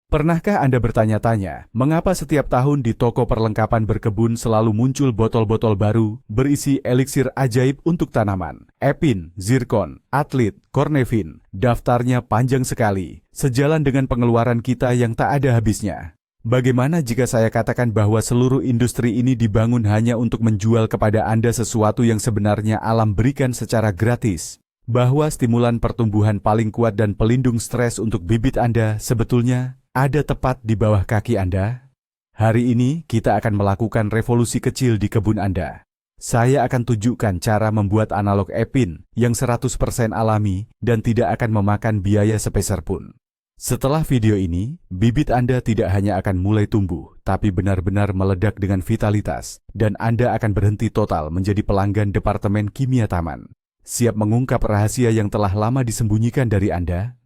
Pernahkah Anda bertanya-tanya, mengapa setiap tahun di toko perlengkapan berkebun selalu muncul botol-botol baru berisi eliksir ajaib untuk tanaman? Epin, zirkon, atlit, kornevin, daftarnya panjang sekali, sejalan dengan pengeluaran kita yang tak ada habisnya. Bagaimana jika saya katakan bahwa seluruh industri ini dibangun hanya untuk menjual kepada Anda sesuatu yang sebenarnya alam berikan secara gratis? Bahwa stimulan pertumbuhan paling kuat dan pelindung stres untuk bibit Anda sebetulnya ada tepat di bawah kaki Anda? Hari ini kita akan melakukan revolusi kecil di kebun Anda. Saya akan tunjukkan cara membuat analog epin yang 100% alami dan tidak akan memakan biaya sepeser pun. Setelah video ini, bibit Anda tidak hanya akan mulai tumbuh, tapi benar-benar meledak dengan vitalitas, dan Anda akan berhenti total menjadi pelanggan Departemen Kimia Taman. Siap mengungkap rahasia yang telah lama disembunyikan dari Anda?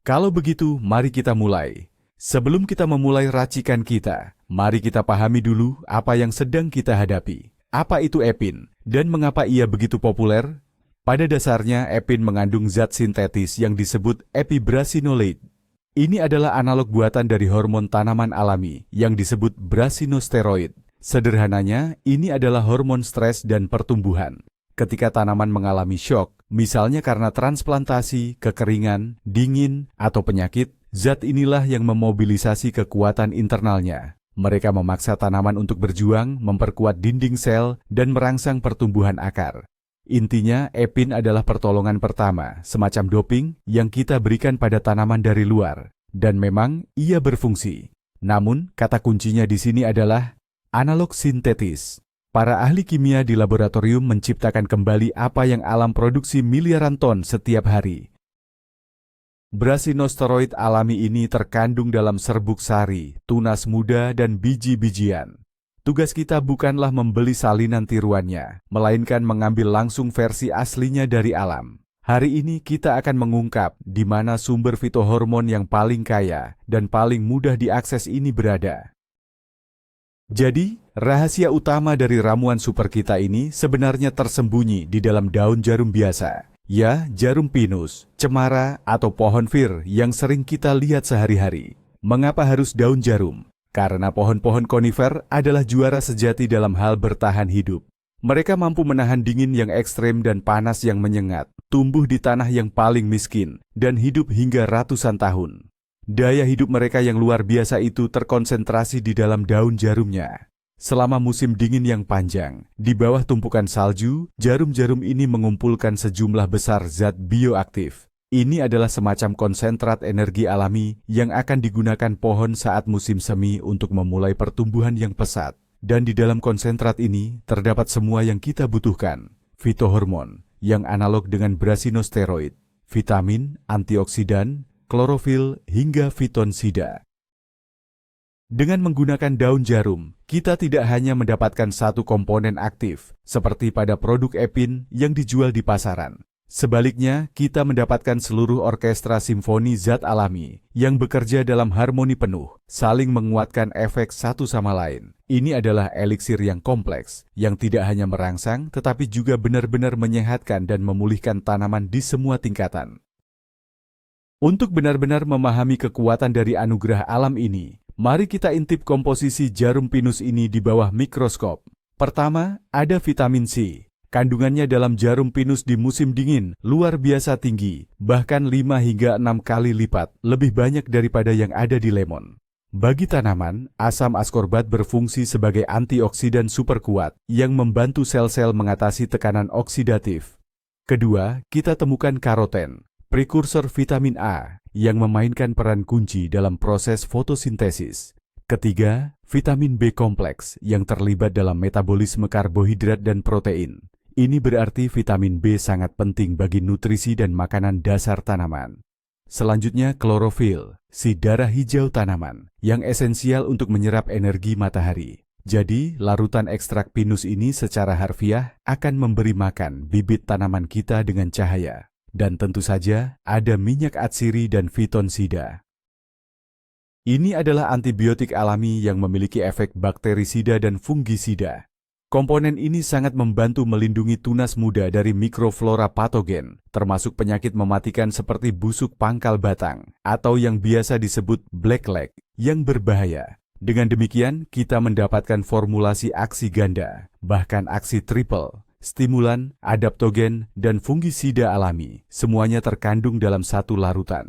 Kalau begitu, mari kita mulai. Sebelum kita memulai racikan kita, mari kita pahami dulu apa yang sedang kita hadapi. Apa itu epin, dan mengapa ia begitu populer? Pada dasarnya, epin mengandung zat sintetis yang disebut epibrasinolate. Ini adalah analog buatan dari hormon tanaman alami yang disebut brasinosteroid. Sederhananya, ini adalah hormon stres dan pertumbuhan. Ketika tanaman mengalami syok, misalnya karena transplantasi, kekeringan, dingin, atau penyakit, zat inilah yang memobilisasi kekuatan internalnya. Mereka memaksa tanaman untuk berjuang, memperkuat dinding sel, dan merangsang pertumbuhan akar. Intinya, epin adalah pertolongan pertama, semacam doping yang kita berikan pada tanaman dari luar. Dan memang, ia berfungsi. Namun, kata kuncinya di sini adalah analog sintetis. Para ahli kimia di laboratorium menciptakan kembali apa yang alam produksi miliaran ton setiap hari. Brasinosteroid alami ini terkandung dalam serbuk sari, tunas muda, dan biji-bijian. Tugas kita bukanlah membeli salinan tiruannya, melainkan mengambil langsung versi aslinya dari alam. Hari ini kita akan mengungkap di mana sumber fitohormon yang paling kaya dan paling mudah diakses ini berada. Jadi, rahasia utama dari ramuan super kita ini sebenarnya tersembunyi di dalam daun jarum biasa. Ya, jarum pinus, cemara, atau pohon fir yang sering kita lihat sehari-hari. Mengapa harus daun jarum? Karena pohon-pohon konifer adalah juara sejati dalam hal bertahan hidup. Mereka mampu menahan dingin yang ekstrem dan panas yang menyengat, tumbuh di tanah yang paling miskin, dan hidup hingga ratusan tahun. Daya hidup mereka yang luar biasa itu terkonsentrasi di dalam daun jarumnya. Selama musim dingin yang panjang, di bawah tumpukan salju, jarum-jarum ini mengumpulkan sejumlah besar zat bioaktif. Ini adalah semacam konsentrat energi alami yang akan digunakan pohon saat musim semi untuk memulai pertumbuhan yang pesat. Dan di dalam konsentrat ini terdapat semua yang kita butuhkan. Fitohormon yang analog dengan brasinosteroid, vitamin, antioksidan, klorofil, hingga fitonsida. Dengan menggunakan daun jarum, kita tidak hanya mendapatkan satu komponen aktif, seperti pada produk epin yang dijual di pasaran. Sebaliknya, kita mendapatkan seluruh orkestra simfoni zat alami yang bekerja dalam harmoni penuh, saling menguatkan efek satu sama lain. Ini adalah eliksir yang kompleks, yang tidak hanya merangsang tetapi juga benar-benar menyehatkan dan memulihkan tanaman di semua tingkatan. Untuk benar-benar memahami kekuatan dari anugerah alam ini, mari kita intip komposisi jarum pinus ini di bawah mikroskop. Pertama, ada vitamin C. Kandungannya dalam jarum pinus di musim dingin luar biasa tinggi, bahkan 5 hingga 6 kali lipat, lebih banyak daripada yang ada di lemon. Bagi tanaman, asam askorbat berfungsi sebagai antioksidan super kuat yang membantu sel-sel mengatasi tekanan oksidatif. Kedua, kita temukan karoten, prekursor vitamin A, yang memainkan peran kunci dalam proses fotosintesis. Ketiga, vitamin B kompleks yang terlibat dalam metabolisme karbohidrat dan protein. Ini berarti vitamin B sangat penting bagi nutrisi dan makanan dasar tanaman. Selanjutnya klorofil, si darah hijau tanaman, yang esensial untuk menyerap energi matahari. Jadi, larutan ekstrak pinus ini secara harfiah akan memberi makan bibit tanaman kita dengan cahaya. Dan tentu saja ada minyak atsiri dan fitonsida. Ini adalah antibiotik alami yang memiliki efek bakterisida dan fungisida. Komponen ini sangat membantu melindungi tunas muda dari mikroflora patogen, termasuk penyakit mematikan seperti busuk pangkal batang, atau yang biasa disebut blackleg, yang berbahaya. Dengan demikian, kita mendapatkan formulasi aksi ganda, bahkan aksi triple, stimulan, adaptogen, dan fungisida alami, semuanya terkandung dalam satu larutan.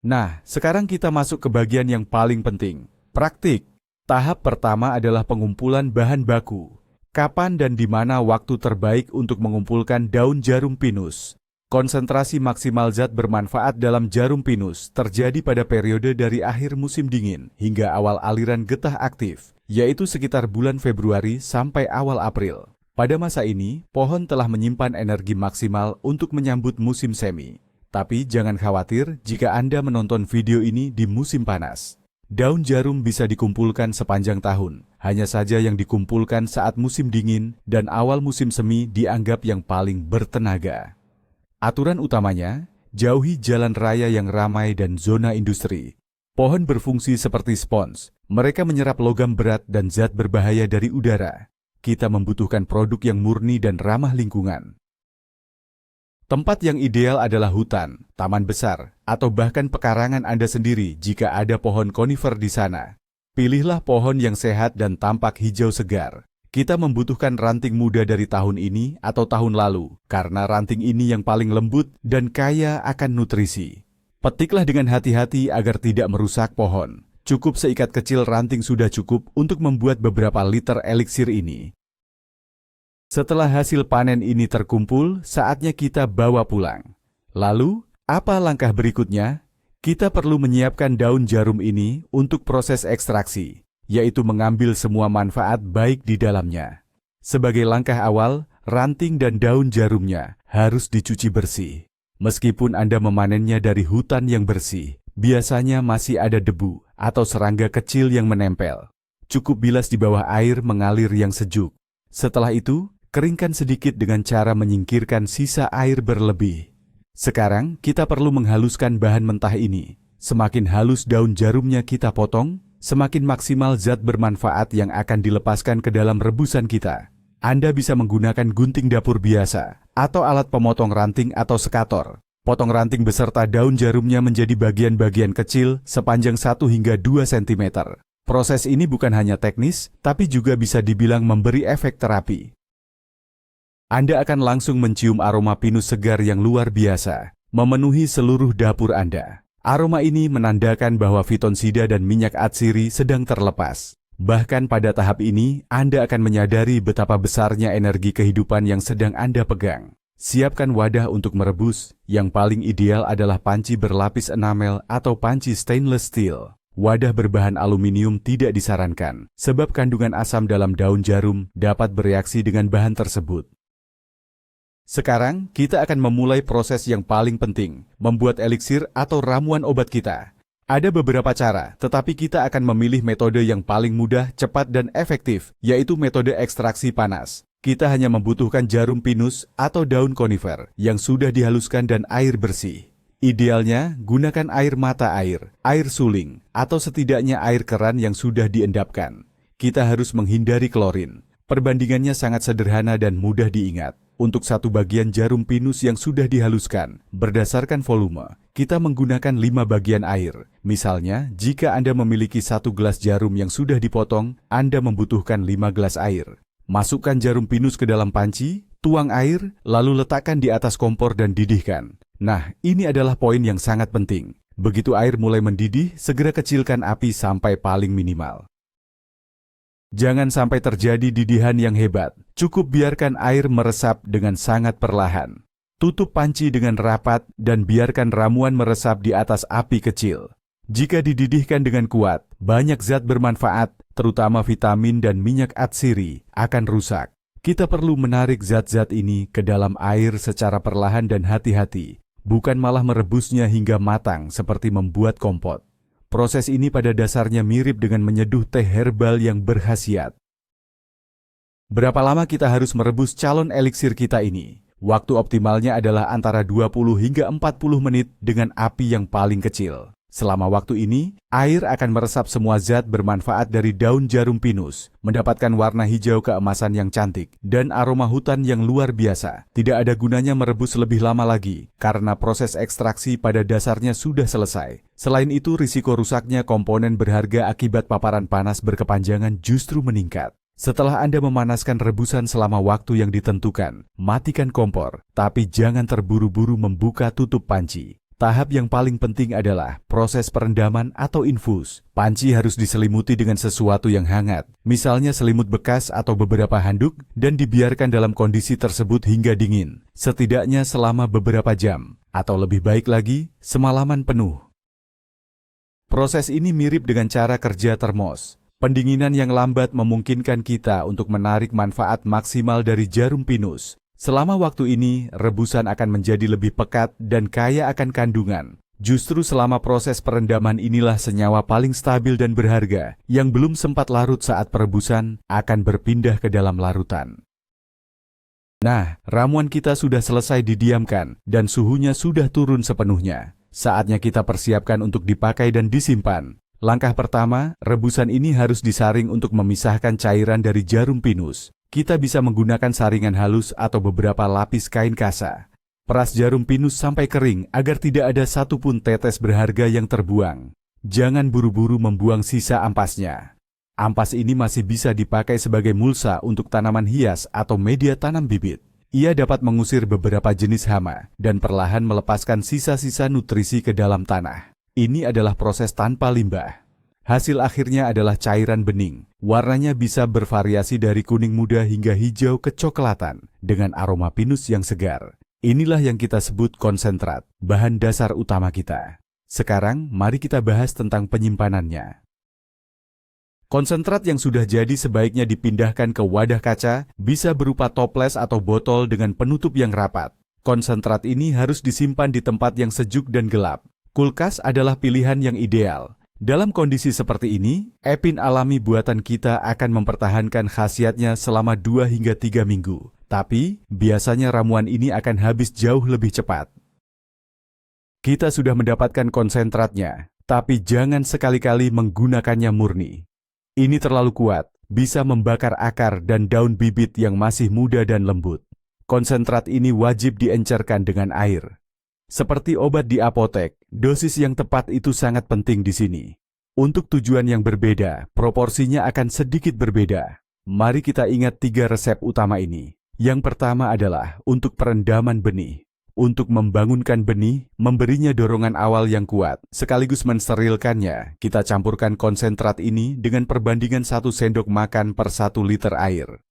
Nah, sekarang kita masuk ke bagian yang paling penting, praktik. Tahap pertama adalah pengumpulan bahan baku. Kapan dan di mana waktu terbaik untuk mengumpulkan daun jarum pinus? Konsentrasi maksimal zat bermanfaat dalam jarum pinus terjadi pada periode dari akhir musim dingin hingga awal aliran getah aktif, yaitu sekitar bulan Februari sampai awal April. Pada masa ini, pohon telah menyimpan energi maksimal untuk menyambut musim semi. Tapi jangan khawatir jika Anda menonton video ini di musim panas. Daun jarum bisa dikumpulkan sepanjang tahun, hanya saja yang dikumpulkan saat musim dingin dan awal musim semi dianggap yang paling bertenaga. Aturan utamanya, jauhi jalan raya yang ramai dan zona industri. Pohon berfungsi seperti spons, mereka menyerap logam berat dan zat berbahaya dari udara. Kita membutuhkan produk yang murni dan ramah lingkungan. Tempat yang ideal adalah hutan, taman besar, atau bahkan pekarangan Anda sendiri jika ada pohon konifer di sana. Pilihlah pohon yang sehat dan tampak hijau segar. Kita membutuhkan ranting muda dari tahun ini atau tahun lalu, karena ranting ini yang paling lembut dan kaya akan nutrisi. Petiklah dengan hati-hati agar tidak merusak pohon. Cukup seikat kecil ranting sudah cukup untuk membuat beberapa liter eliksir ini. Setelah hasil panen ini terkumpul, saatnya kita bawa pulang. Lalu, apa langkah berikutnya? Kita perlu menyiapkan daun jarum ini untuk proses ekstraksi, yaitu mengambil semua manfaat baik di dalamnya. Sebagai langkah awal, ranting dan daun jarumnya harus dicuci bersih. Meskipun Anda memanennya dari hutan yang bersih, biasanya masih ada debu atau serangga kecil yang menempel. Cukup bilas di bawah air mengalir yang sejuk. Setelah itu, keringkan sedikit dengan cara menyingkirkan sisa air berlebih. Sekarang, kita perlu menghaluskan bahan mentah ini. Semakin halus daun jarumnya kita potong, semakin maksimal zat bermanfaat yang akan dilepaskan ke dalam rebusan kita. Anda bisa menggunakan gunting dapur biasa, atau alat pemotong ranting atau sekator. Potong ranting beserta daun jarumnya menjadi bagian-bagian kecil sepanjang 1 hingga 2 cm. Proses ini bukan hanya teknis, tapi juga bisa dibilang memberi efek terapi. Anda akan langsung mencium aroma pinus segar yang luar biasa, memenuhi seluruh dapur Anda. Aroma ini menandakan bahwa fitonsida dan minyak atsiri sedang terlepas. Bahkan pada tahap ini, Anda akan menyadari betapa besarnya energi kehidupan yang sedang Anda pegang. Siapkan wadah untuk merebus. Yang paling ideal adalah panci berlapis enamel atau panci stainless steel. Wadah berbahan aluminium tidak disarankan, sebab kandungan asam dalam daun jarum dapat bereaksi dengan bahan tersebut. Sekarang, kita akan memulai proses yang paling penting, membuat eliksir atau ramuan obat kita. Ada beberapa cara, tetapi kita akan memilih metode yang paling mudah, cepat, dan efektif, yaitu metode ekstraksi panas. Kita hanya membutuhkan jarum pinus atau daun konifer yang sudah dihaluskan dan air bersih. Idealnya, gunakan air mata air suling, atau setidaknya air keran yang sudah diendapkan. Kita harus menghindari klorin. Perbandingannya sangat sederhana dan mudah diingat. Untuk satu bagian jarum pinus yang sudah dihaluskan, berdasarkan volume, kita menggunakan 5 bagian air. Misalnya, jika Anda memiliki 1 gelas jarum yang sudah dipotong, Anda membutuhkan 5 gelas air. Masukkan jarum pinus ke dalam panci, tuang air, lalu letakkan di atas kompor dan didihkan. Nah, ini adalah poin yang sangat penting. Begitu air mulai mendidih, segera kecilkan api sampai paling minimal. Jangan sampai terjadi didihan yang hebat. Cukup biarkan air meresap dengan sangat perlahan. Tutup panci dengan rapat dan biarkan ramuan meresap di atas api kecil. Jika dididihkan dengan kuat, banyak zat bermanfaat, terutama vitamin dan minyak atsiri, akan rusak. Kita perlu menarik zat-zat ini ke dalam air secara perlahan dan hati-hati, bukan malah merebusnya hingga matang seperti membuat kompot. Proses ini pada dasarnya mirip dengan menyeduh teh herbal yang berkhasiat. Berapa lama kita harus merebus calon eliksir kita ini? Waktu optimalnya adalah antara 20 hingga 40 menit dengan api yang paling kecil. Selama waktu ini, air akan meresap semua zat bermanfaat dari daun jarum pinus, mendapatkan warna hijau keemasan yang cantik, dan aroma hutan yang luar biasa. Tidak ada gunanya merebus lebih lama lagi, karena proses ekstraksi pada dasarnya sudah selesai. Selain itu, risiko rusaknya komponen berharga akibat paparan panas berkepanjangan justru meningkat. Setelah Anda memanaskan rebusan selama waktu yang ditentukan, matikan kompor, tapi jangan terburu-buru membuka tutup panci. Tahap yang paling penting adalah proses perendaman atau infus. Panci harus diselimuti dengan sesuatu yang hangat, misalnya selimut bekas atau beberapa handuk, dan dibiarkan dalam kondisi tersebut hingga dingin, setidaknya selama beberapa jam, atau lebih baik lagi, semalaman penuh. Proses ini mirip dengan cara kerja termos. Pendinginan yang lambat memungkinkan kita untuk menarik manfaat maksimal dari jarum pinus. Selama waktu ini, rebusan akan menjadi lebih pekat dan kaya akan kandungan. Justru selama proses perendaman inilah senyawa paling stabil dan berharga, yang belum sempat larut saat perebusan, akan berpindah ke dalam larutan. Nah, ramuan kita sudah selesai didiamkan, dan suhunya sudah turun sepenuhnya. Saatnya kita persiapkan untuk dipakai dan disimpan. Langkah pertama, rebusan ini harus disaring untuk memisahkan cairan dari jarum pinus. Kita bisa menggunakan saringan halus atau beberapa lapis kain kasa. Peras jarum pinus sampai kering agar tidak ada satupun tetes berharga yang terbuang. Jangan buru-buru membuang sisa ampasnya. Ampas ini masih bisa dipakai sebagai mulsa untuk tanaman hias atau media tanam bibit. Ia dapat mengusir beberapa jenis hama dan perlahan melepaskan sisa-sisa nutrisi ke dalam tanah. Ini adalah proses tanpa limbah. Hasil akhirnya adalah cairan bening. Warnanya bisa bervariasi dari kuning muda hingga hijau kecoklatan dengan aroma pinus yang segar. Inilah yang kita sebut konsentrat, bahan dasar utama kita. Sekarang, mari kita bahas tentang penyimpanannya. Konsentrat yang sudah jadi sebaiknya dipindahkan ke wadah kaca, bisa berupa toples atau botol dengan penutup yang rapat. Konsentrat ini harus disimpan di tempat yang sejuk dan gelap. Kulkas adalah pilihan yang ideal. Dalam kondisi seperti ini, epin alami buatan kita akan mempertahankan khasiatnya selama 2 hingga 3 minggu. Tapi, biasanya ramuan ini akan habis jauh lebih cepat. Kita sudah mendapatkan konsentratnya, tapi jangan sekali-kali menggunakannya murni. Ini terlalu kuat, bisa membakar akar dan daun bibit yang masih muda dan lembut. Konsentrat ini wajib diencerkan dengan air. Seperti obat di apotek, dosis yang tepat itu sangat penting di sini. Untuk tujuan yang berbeda, proporsinya akan sedikit berbeda. Mari kita ingat 3 resep utama ini. Yang pertama adalah untuk perendaman benih. Untuk membangunkan benih, memberinya dorongan awal yang kuat, sekaligus mensterilkannya, kita campurkan konsentrat ini dengan perbandingan 1 sendok makan per 1 liter air.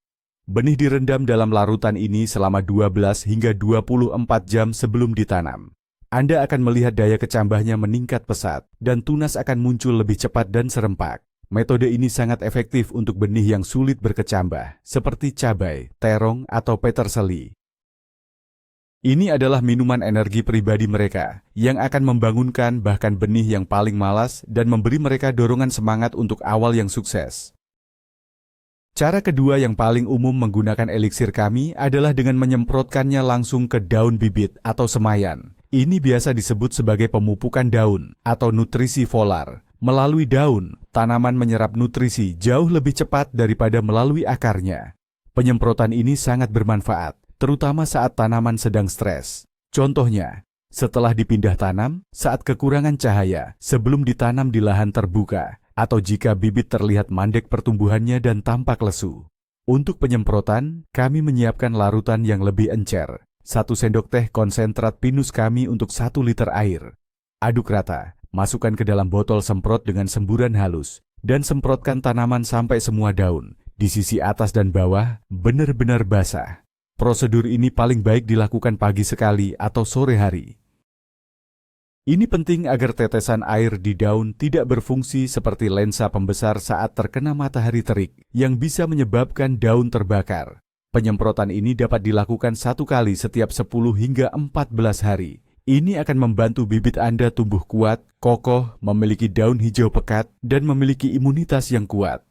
Benih direndam dalam larutan ini selama 12 hingga 24 jam sebelum ditanam. Anda akan melihat daya kecambahnya meningkat pesat, dan tunas akan muncul lebih cepat dan serempak. Metode ini sangat efektif untuk benih yang sulit berkecambah, seperti cabai, terong, atau peterseli. Ini adalah minuman energi pribadi mereka, yang akan membangunkan bahkan benih yang paling malas dan memberi mereka dorongan semangat untuk awal yang sukses. Cara kedua yang paling umum menggunakan eliksir kami adalah dengan menyemprotkannya langsung ke daun bibit atau semayan. Ini biasa disebut sebagai pemupukan daun atau nutrisi folar. Melalui daun, tanaman menyerap nutrisi jauh lebih cepat daripada melalui akarnya. Penyemprotan ini sangat bermanfaat, terutama saat tanaman sedang stres. Contohnya, setelah dipindah tanam, saat kekurangan cahaya, sebelum ditanam di lahan terbuka, atau jika bibit terlihat mandek pertumbuhannya dan tampak lesu. Untuk penyemprotan, kami menyiapkan larutan yang lebih encer. 1 sendok teh konsentrat pinus kami untuk 1 liter air. Aduk rata, masukkan ke dalam botol semprot dengan semburan halus, dan semprotkan tanaman sampai semua daun, di sisi atas dan bawah, benar-benar basah. Prosedur ini paling baik dilakukan pagi sekali atau sore hari. Ini penting agar tetesan air di daun tidak berfungsi seperti lensa pembesar saat terkena matahari terik yang bisa menyebabkan daun terbakar. Penyemprotan ini dapat dilakukan 1 kali setiap 10 hingga 14 hari. Ini akan membantu bibit Anda tumbuh kuat, kokoh, memiliki daun hijau pekat, dan memiliki imunitas yang kuat.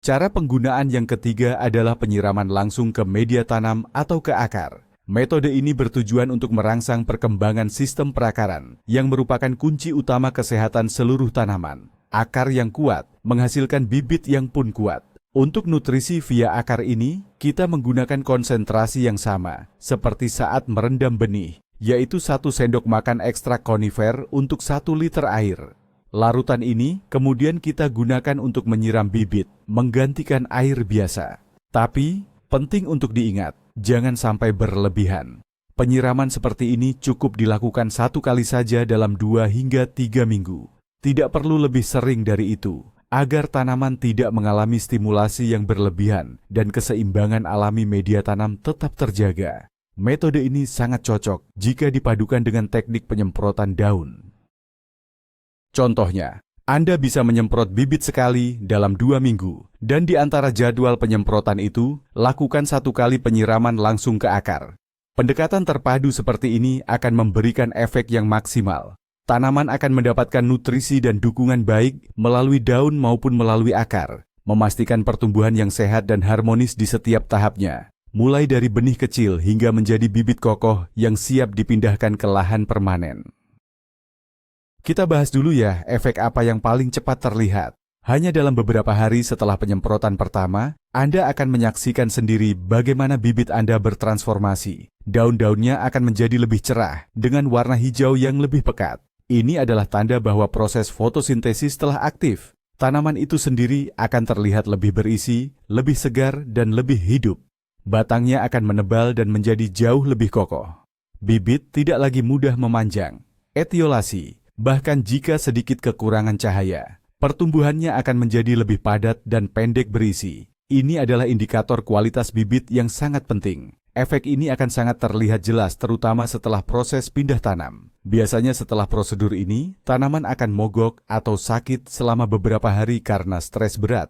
Cara penggunaan yang ketiga adalah penyiraman langsung ke media tanam atau ke akar. Metode ini bertujuan untuk merangsang perkembangan sistem perakaran yang merupakan kunci utama kesehatan seluruh tanaman. Akar yang kuat menghasilkan bibit yang pun kuat. Untuk nutrisi via akar ini, kita menggunakan konsentrasi yang sama, seperti saat merendam benih, yaitu 1 sendok makan ekstrak konifer untuk 1 liter air. Larutan ini kemudian kita gunakan untuk menyiram bibit, menggantikan air biasa. Tapi, penting untuk diingat, jangan sampai berlebihan. Penyiraman seperti ini cukup dilakukan 1 kali saja dalam 2 hingga 3 minggu. Tidak perlu lebih sering dari itu, agar tanaman tidak mengalami stimulasi yang berlebihan dan keseimbangan alami media tanam tetap terjaga. Metode ini sangat cocok jika dipadukan dengan teknik penyemprotan daun. Contohnya, Anda bisa menyemprot bibit sekali dalam 2 minggu, dan di antara jadwal penyemprotan itu, lakukan 1 kali penyiraman langsung ke akar. Pendekatan terpadu seperti ini akan memberikan efek yang maksimal. Tanaman akan mendapatkan nutrisi dan dukungan baik melalui daun maupun melalui akar, memastikan pertumbuhan yang sehat dan harmonis di setiap tahapnya, mulai dari benih kecil hingga menjadi bibit kokoh yang siap dipindahkan ke lahan permanen. Kita bahas dulu ya efek apa yang paling cepat terlihat. Hanya dalam beberapa hari setelah penyemprotan pertama, Anda akan menyaksikan sendiri bagaimana bibit Anda bertransformasi. Daun-daunnya akan menjadi lebih cerah dengan warna hijau yang lebih pekat. Ini adalah tanda bahwa proses fotosintesis telah aktif. Tanaman itu sendiri akan terlihat lebih berisi, lebih segar, dan lebih hidup. Batangnya akan menebal dan menjadi jauh lebih kokoh. Bibit tidak lagi mudah memanjang. Etiolasi, bahkan jika sedikit kekurangan cahaya, pertumbuhannya akan menjadi lebih padat dan pendek berisi. Ini adalah indikator kualitas bibit yang sangat penting. Efek ini akan sangat terlihat jelas terutama setelah proses pindah tanam. Biasanya setelah prosedur ini, tanaman akan mogok atau sakit selama beberapa hari karena stres berat.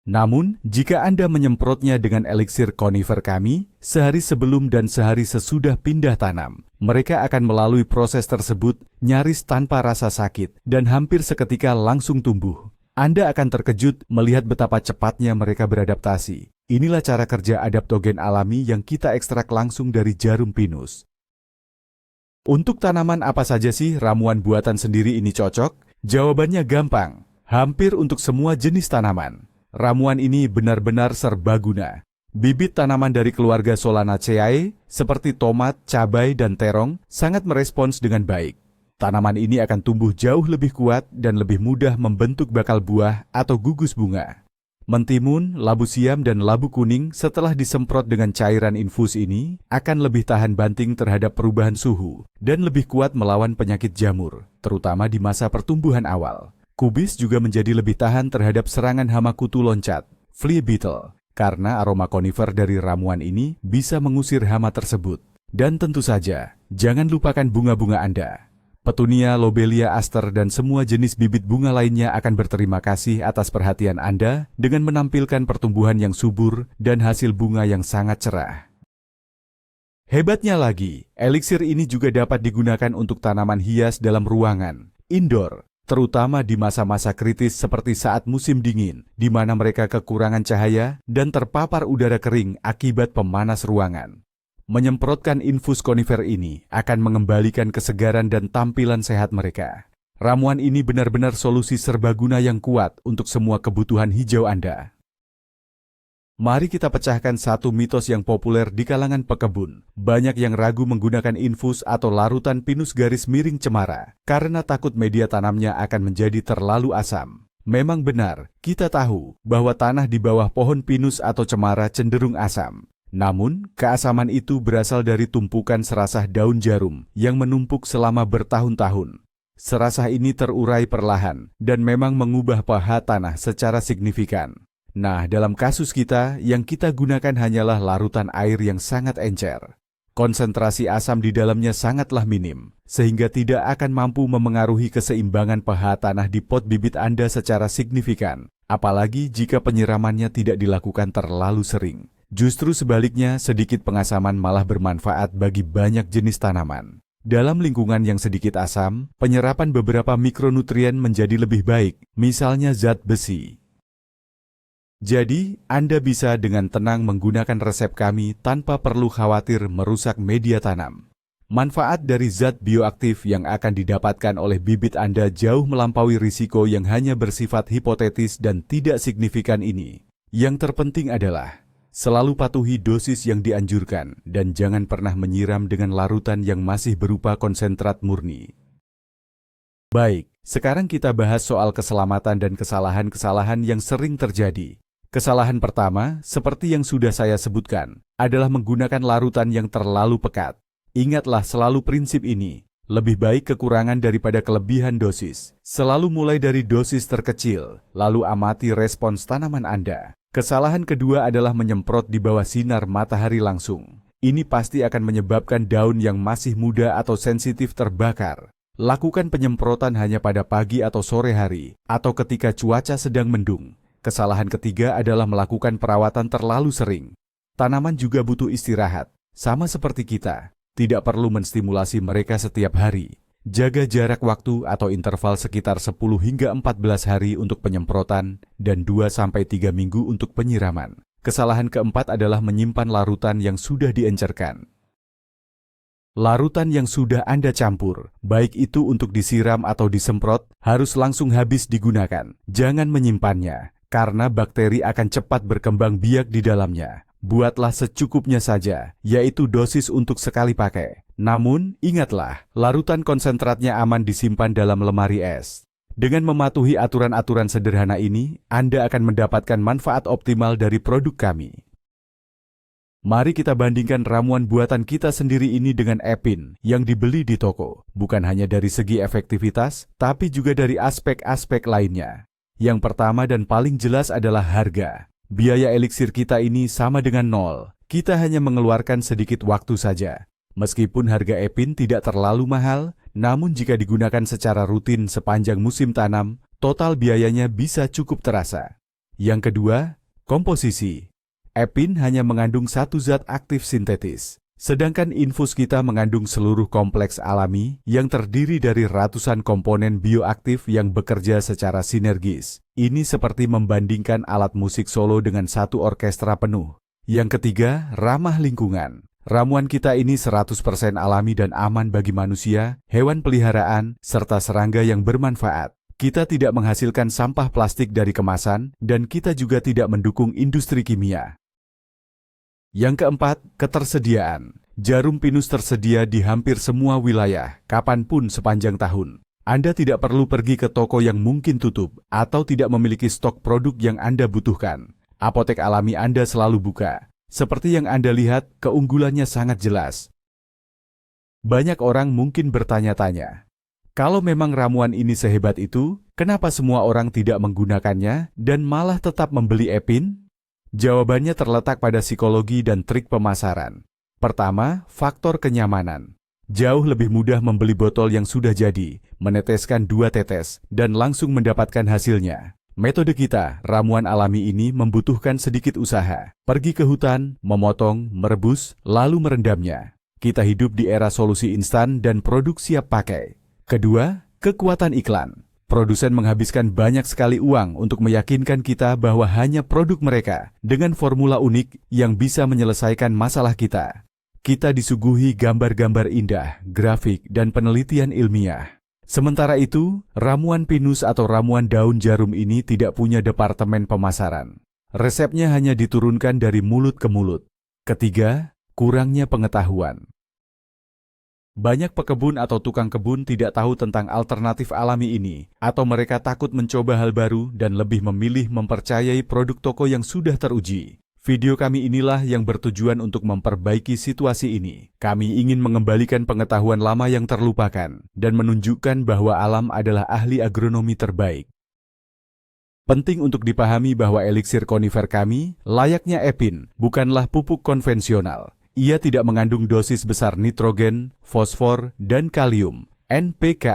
Namun, jika Anda menyemprotnya dengan eliksir konifer kami, sehari sebelum dan sehari sesudah pindah tanam, mereka akan melalui proses tersebut nyaris tanpa rasa sakit dan hampir seketika langsung tumbuh. Anda akan terkejut melihat betapa cepatnya mereka beradaptasi. Inilah cara kerja adaptogen alami yang kita ekstrak langsung dari jarum pinus. Untuk tanaman apa saja sih ramuan buatan sendiri ini cocok? Jawabannya gampang, hampir untuk semua jenis tanaman. Ramuan ini benar-benar serbaguna. Bibit tanaman dari keluarga Solanaceae, seperti tomat, cabai, dan terong, sangat merespons dengan baik. Tanaman ini akan tumbuh jauh lebih kuat dan lebih mudah membentuk bakal buah atau gugus bunga. Mentimun, labu siam, dan labu kuning setelah disemprot dengan cairan infus ini akan lebih tahan banting terhadap perubahan suhu dan lebih kuat melawan penyakit jamur, terutama di masa pertumbuhan awal. Kubis juga menjadi lebih tahan terhadap serangan hama kutu loncat, flea beetle, karena aroma konifer dari ramuan ini bisa mengusir hama tersebut. Dan tentu saja, jangan lupakan bunga-bunga Anda. Petunia, lobelia, aster, dan semua jenis bibit bunga lainnya akan berterima kasih atas perhatian Anda dengan menampilkan pertumbuhan yang subur dan hasil bunga yang sangat cerah. Hebatnya lagi, eliksir ini juga dapat digunakan untuk tanaman hias dalam ruangan, indoor, terutama di masa-masa kritis seperti saat musim dingin, di mana mereka kekurangan cahaya dan terpapar udara kering akibat pemanas ruangan. Menyemprotkan infus konifer ini akan mengembalikan kesegaran dan tampilan sehat mereka. Ramuan ini benar-benar solusi serbaguna yang kuat untuk semua kebutuhan hijau Anda. Mari kita pecahkan satu mitos yang populer di kalangan pekebun. Banyak yang ragu menggunakan infus atau larutan pinus garis miring cemara karena takut media tanamnya akan menjadi terlalu asam. Memang benar, kita tahu bahwa tanah di bawah pohon pinus atau cemara cenderung asam. Namun, keasaman itu berasal dari tumpukan serasah daun jarum yang menumpuk selama bertahun-tahun. Serasah ini terurai perlahan dan memang mengubah pH tanah secara signifikan. Nah, dalam kasus kita, yang kita gunakan hanyalah larutan air yang sangat encer. Konsentrasi asam di dalamnya sangatlah minim, sehingga tidak akan mampu memengaruhi keseimbangan pH tanah di pot bibit Anda secara signifikan, apalagi jika penyiramannya tidak dilakukan terlalu sering. Justru sebaliknya, sedikit pengasaman malah bermanfaat bagi banyak jenis tanaman. Dalam lingkungan yang sedikit asam, penyerapan beberapa mikronutrien menjadi lebih baik, misalnya zat besi. Jadi, Anda bisa dengan tenang menggunakan resep kami tanpa perlu khawatir merusak media tanam. Manfaat dari zat bioaktif yang akan didapatkan oleh bibit Anda jauh melampaui risiko yang hanya bersifat hipotetis dan tidak signifikan ini. Yang terpenting adalah selalu patuhi dosis yang dianjurkan dan jangan pernah menyiram dengan larutan yang masih berupa konsentrat murni. Baik, sekarang kita bahas soal keselamatan dan kesalahan-kesalahan yang sering terjadi. Kesalahan pertama, seperti yang sudah saya sebutkan, adalah menggunakan larutan yang terlalu pekat. Ingatlah selalu prinsip ini, lebih baik kekurangan daripada kelebihan dosis. Selalu mulai dari dosis terkecil, lalu amati respons tanaman Anda. Kesalahan kedua adalah menyemprot di bawah sinar matahari langsung. Ini pasti akan menyebabkan daun yang masih muda atau sensitif terbakar. Lakukan penyemprotan hanya pada pagi atau sore hari, atau ketika cuaca sedang mendung. Kesalahan ketiga adalah melakukan perawatan terlalu sering. Tanaman juga butuh istirahat, sama seperti kita. Tidak perlu menstimulasi mereka setiap hari. Jaga jarak waktu atau interval sekitar 10 hingga 14 hari untuk penyemprotan dan 2-3 minggu untuk penyiraman. Kesalahan keempat adalah menyimpan larutan yang sudah diencerkan. Larutan yang sudah Anda campur, baik itu untuk disiram atau disemprot, harus langsung habis digunakan. Jangan menyimpannya, karena bakteri akan cepat berkembang biak di dalamnya. Buatlah secukupnya saja, yaitu dosis untuk sekali pakai. Namun, ingatlah, larutan konsentratnya aman disimpan dalam lemari es. Dengan mematuhi aturan-aturan sederhana ini, Anda akan mendapatkan manfaat optimal dari produk kami. Mari kita bandingkan ramuan buatan kita sendiri ini dengan Epin yang dibeli di toko. Bukan hanya dari segi efektivitas, tapi juga dari aspek-aspek lainnya. Yang pertama dan paling jelas adalah harga. Biaya eliksir kita ini sama dengan nol. Kita hanya mengeluarkan sedikit waktu saja. Meskipun harga Epin tidak terlalu mahal, namun jika digunakan secara rutin sepanjang musim tanam, total biayanya bisa cukup terasa. Yang kedua, komposisi. Epin hanya mengandung satu zat aktif sintetis. Sedangkan infus kita mengandung seluruh kompleks alami yang terdiri dari ratusan komponen bioaktif yang bekerja secara sinergis. Ini seperti membandingkan alat musik solo dengan satu orkestra penuh. Yang ketiga, ramah lingkungan. Ramuan kita ini 100% alami dan aman bagi manusia, hewan peliharaan, serta serangga yang bermanfaat. Kita tidak menghasilkan sampah plastik dari kemasan, dan kita juga tidak mendukung industri kimia. Yang keempat, ketersediaan. Jarum pinus tersedia di hampir semua wilayah, kapanpun sepanjang tahun. Anda tidak perlu pergi ke toko yang mungkin tutup atau tidak memiliki stok produk yang Anda butuhkan. Apotek alami Anda selalu buka. Seperti yang Anda lihat, keunggulannya sangat jelas. Banyak orang mungkin bertanya-tanya, kalau memang ramuan ini sehebat itu, kenapa semua orang tidak menggunakannya dan malah tetap membeli Epin? Jawabannya terletak pada psikologi dan trik pemasaran. Pertama, faktor kenyamanan. Jauh lebih mudah membeli botol yang sudah jadi, meneteskan 2 tetes, dan langsung mendapatkan hasilnya. Metode kita, ramuan alami ini membutuhkan sedikit usaha. Pergi ke hutan, memotong, merebus, lalu merendamnya. Kita hidup di era solusi instan dan produk siap pakai. Kedua, kekuatan iklan. Produsen menghabiskan banyak sekali uang untuk meyakinkan kita bahwa hanya produk mereka dengan formula unik yang bisa menyelesaikan masalah kita. Kita disuguhi gambar-gambar indah, grafik, dan penelitian ilmiah. Sementara itu, ramuan pinus atau ramuan daun jarum ini tidak punya departemen pemasaran. Resepnya hanya diturunkan dari mulut ke mulut. Ketiga, kurangnya pengetahuan. Banyak pekebun atau tukang kebun tidak tahu tentang alternatif alami ini, atau mereka takut mencoba hal baru dan lebih memilih mempercayai produk toko yang sudah teruji. Video kami inilah yang bertujuan untuk memperbaiki situasi ini. Kami ingin mengembalikan pengetahuan lama yang terlupakan dan menunjukkan bahwa alam adalah ahli agronomi terbaik. Penting untuk dipahami bahwa eliksir konifer kami, layaknya Epin, bukanlah pupuk konvensional. Ia tidak mengandung dosis besar nitrogen, fosfor, dan kalium, NPK,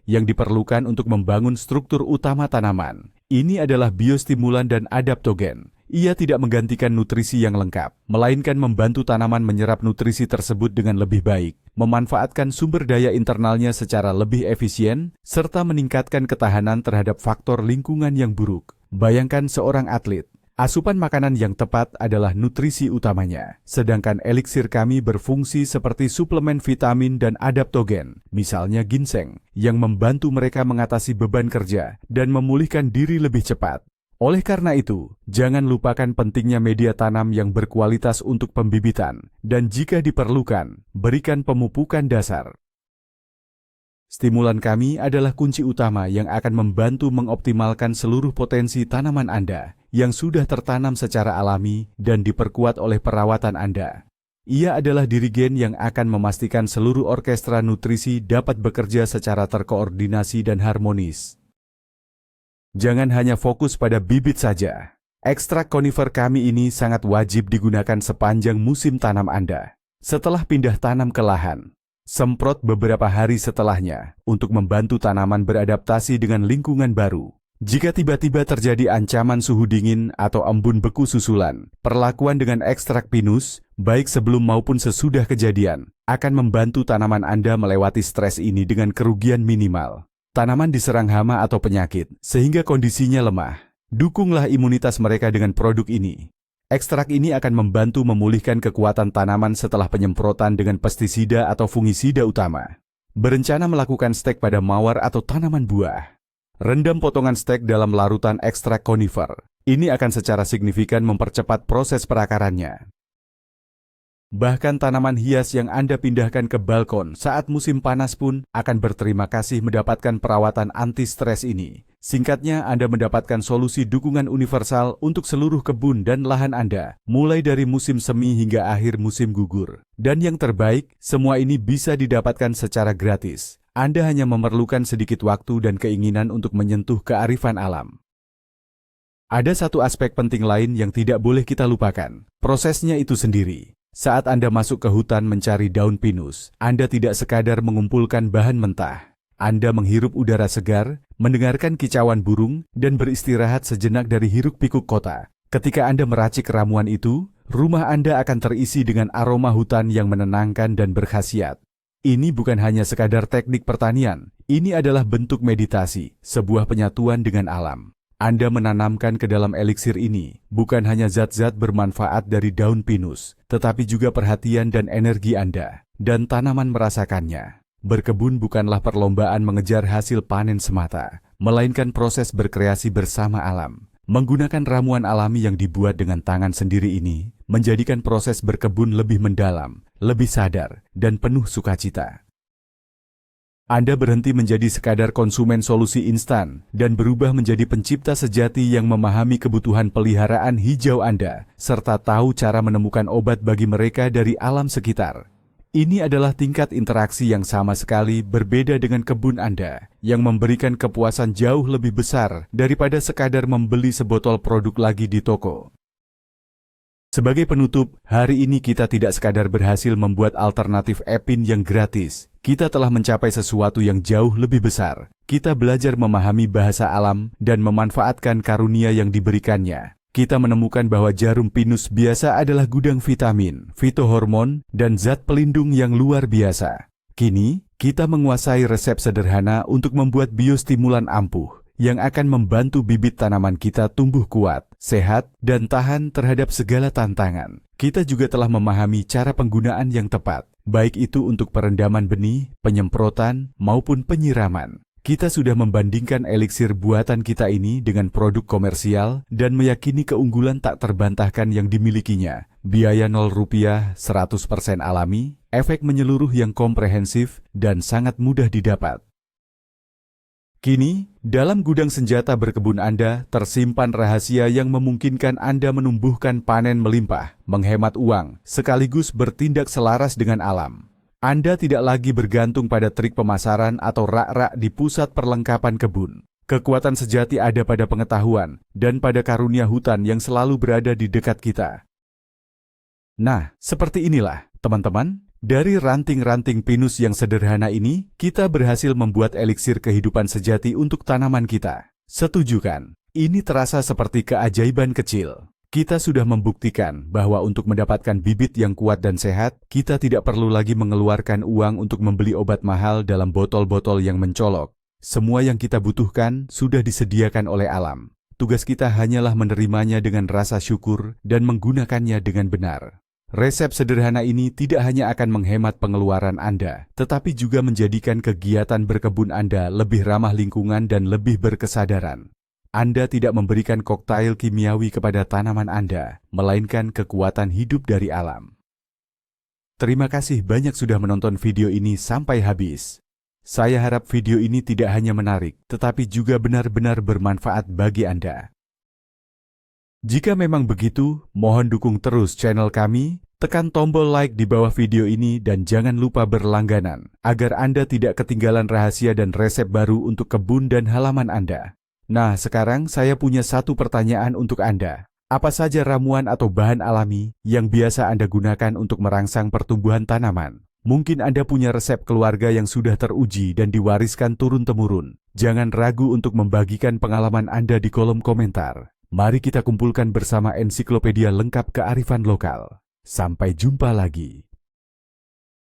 yang diperlukan untuk membangun struktur utama tanaman. Ini adalah biostimulan dan adaptogen. Ia tidak menggantikan nutrisi yang lengkap, melainkan membantu tanaman menyerap nutrisi tersebut dengan lebih baik, memanfaatkan sumber daya internalnya secara lebih efisien, serta meningkatkan ketahanan terhadap faktor lingkungan yang buruk. Bayangkan seorang atlet. Asupan makanan yang tepat adalah nutrisi utamanya, sedangkan eliksir kami berfungsi seperti suplemen vitamin dan adaptogen, misalnya ginseng, yang membantu mereka mengatasi beban kerja dan memulihkan diri lebih cepat. Oleh karena itu, jangan lupakan pentingnya media tanam yang berkualitas untuk pembibitan, dan jika diperlukan, berikan pemupukan dasar. Stimulan kami adalah kunci utama yang akan membantu mengoptimalkan seluruh potensi tanaman Anda yang sudah tertanam secara alami dan diperkuat oleh perawatan Anda. Ia adalah dirigen yang akan memastikan seluruh orkestra nutrisi dapat bekerja secara terkoordinasi dan harmonis. Jangan hanya fokus pada bibit saja. Ekstrak konifer kami ini sangat wajib digunakan sepanjang musim tanam Anda. Setelah pindah tanam ke lahan, semprot beberapa hari setelahnya untuk membantu tanaman beradaptasi dengan lingkungan baru. Jika tiba-tiba terjadi ancaman suhu dingin atau embun beku susulan, perlakuan dengan ekstrak pinus, baik sebelum maupun sesudah kejadian, akan membantu tanaman Anda melewati stres ini dengan kerugian minimal. Tanaman diserang hama atau penyakit, sehingga kondisinya lemah. Dukunglah imunitas mereka dengan produk ini. Ekstrak ini akan membantu memulihkan kekuatan tanaman setelah penyemprotan dengan pestisida atau fungisida utama. Berencana melakukan stek pada mawar atau tanaman buah. Rendam potongan stek dalam larutan ekstrak konifer. Ini akan secara signifikan mempercepat proses perakarannya. Bahkan tanaman hias yang Anda pindahkan ke balkon saat musim panas pun akan berterima kasih mendapatkan perawatan anti-stres ini. Singkatnya, Anda mendapatkan solusi dukungan universal untuk seluruh kebun dan lahan Anda, mulai dari musim semi hingga akhir musim gugur. Dan yang terbaik, semua ini bisa didapatkan secara gratis. Anda hanya memerlukan sedikit waktu dan keinginan untuk menyentuh kearifan alam. Ada satu aspek penting lain yang tidak boleh kita lupakan, prosesnya itu sendiri. Saat Anda masuk ke hutan mencari daun pinus, Anda tidak sekadar mengumpulkan bahan mentah. Anda menghirup udara segar, mendengarkan kicauan burung, dan beristirahat sejenak dari hiruk-pikuk kota. Ketika Anda meracik ramuan itu, rumah Anda akan terisi dengan aroma hutan yang menenangkan dan berkhasiat. Ini bukan hanya sekadar teknik pertanian, ini adalah bentuk meditasi, sebuah penyatuan dengan alam. Anda menanamkan ke dalam eliksir ini bukan hanya zat-zat bermanfaat dari daun pinus, tetapi juga perhatian dan energi Anda, dan tanaman merasakannya. Berkebun bukanlah perlombaan mengejar hasil panen semata, melainkan proses berkreasi bersama alam. Menggunakan ramuan alami yang dibuat dengan tangan sendiri ini, menjadikan proses berkebun lebih mendalam, lebih sadar, dan penuh sukacita. Anda berhenti menjadi sekadar konsumen solusi instan dan berubah menjadi pencipta sejati yang memahami kebutuhan peliharaan hijau Anda, serta tahu cara menemukan obat bagi mereka dari alam sekitar. Ini adalah tingkat interaksi yang sama sekali berbeda dengan kebun Anda, yang memberikan kepuasan jauh lebih besar daripada sekadar membeli sebotol produk lagi di toko. Sebagai penutup, hari ini kita tidak sekadar berhasil membuat alternatif epin yang gratis. Kita telah mencapai sesuatu yang jauh lebih besar. Kita belajar memahami bahasa alam dan memanfaatkan karunia yang diberikannya. Kita menemukan bahwa jarum pinus biasa adalah gudang vitamin, fitohormon, dan zat pelindung yang luar biasa. Kini, kita menguasai resep sederhana untuk membuat biostimulan ampuh yang akan membantu bibit tanaman kita tumbuh kuat, sehat, dan tahan terhadap segala tantangan. Kita juga telah memahami cara penggunaan yang tepat, baik itu untuk perendaman benih, penyemprotan, maupun penyiraman. Kita sudah membandingkan eliksir buatan kita ini dengan produk komersial dan meyakini keunggulan tak terbantahkan yang dimilikinya. Biaya Rp0, 100% alami, efek menyeluruh yang komprehensif, dan sangat mudah didapat. Kini, dalam gudang senjata berkebun Anda tersimpan rahasia yang memungkinkan Anda menumbuhkan panen melimpah, menghemat uang, sekaligus bertindak selaras dengan alam. Anda tidak lagi bergantung pada trik pemasaran atau rak-rak di pusat perlengkapan kebun. Kekuatan sejati ada pada pengetahuan dan pada karunia hutan yang selalu berada di dekat kita. Nah, seperti inilah, teman-teman. Dari ranting-ranting pinus yang sederhana ini, kita berhasil membuat eliksir kehidupan sejati untuk tanaman kita. Setuju kan? Ini terasa seperti keajaiban kecil. Kita sudah membuktikan bahwa untuk mendapatkan bibit yang kuat dan sehat, kita tidak perlu lagi mengeluarkan uang untuk membeli obat mahal dalam botol-botol yang mencolok. Semua yang kita butuhkan sudah disediakan oleh alam. Tugas kita hanyalah menerimanya dengan rasa syukur dan menggunakannya dengan benar. Resep sederhana ini tidak hanya akan menghemat pengeluaran Anda, tetapi juga menjadikan kegiatan berkebun Anda lebih ramah lingkungan dan lebih berkesadaran. Anda tidak memberikan koktail kimiawi kepada tanaman Anda, melainkan kekuatan hidup dari alam. Terima kasih banyak sudah menonton video ini sampai habis. Saya harap video ini tidak hanya menarik, tetapi juga benar-benar bermanfaat bagi Anda. Jika memang begitu, mohon dukung terus channel kami, tekan tombol like di bawah video ini dan jangan lupa berlangganan, agar Anda tidak ketinggalan rahasia dan resep baru untuk kebun dan halaman Anda. Nah, sekarang saya punya satu pertanyaan untuk Anda. Apa saja ramuan atau bahan alami yang biasa Anda gunakan untuk merangsang pertumbuhan tanaman? Mungkin Anda punya resep keluarga yang sudah teruji dan diwariskan turun-temurun. Jangan ragu untuk membagikan pengalaman Anda di kolom komentar. Mari kita kumpulkan bersama ensiklopedia lengkap kearifan lokal. Sampai jumpa lagi.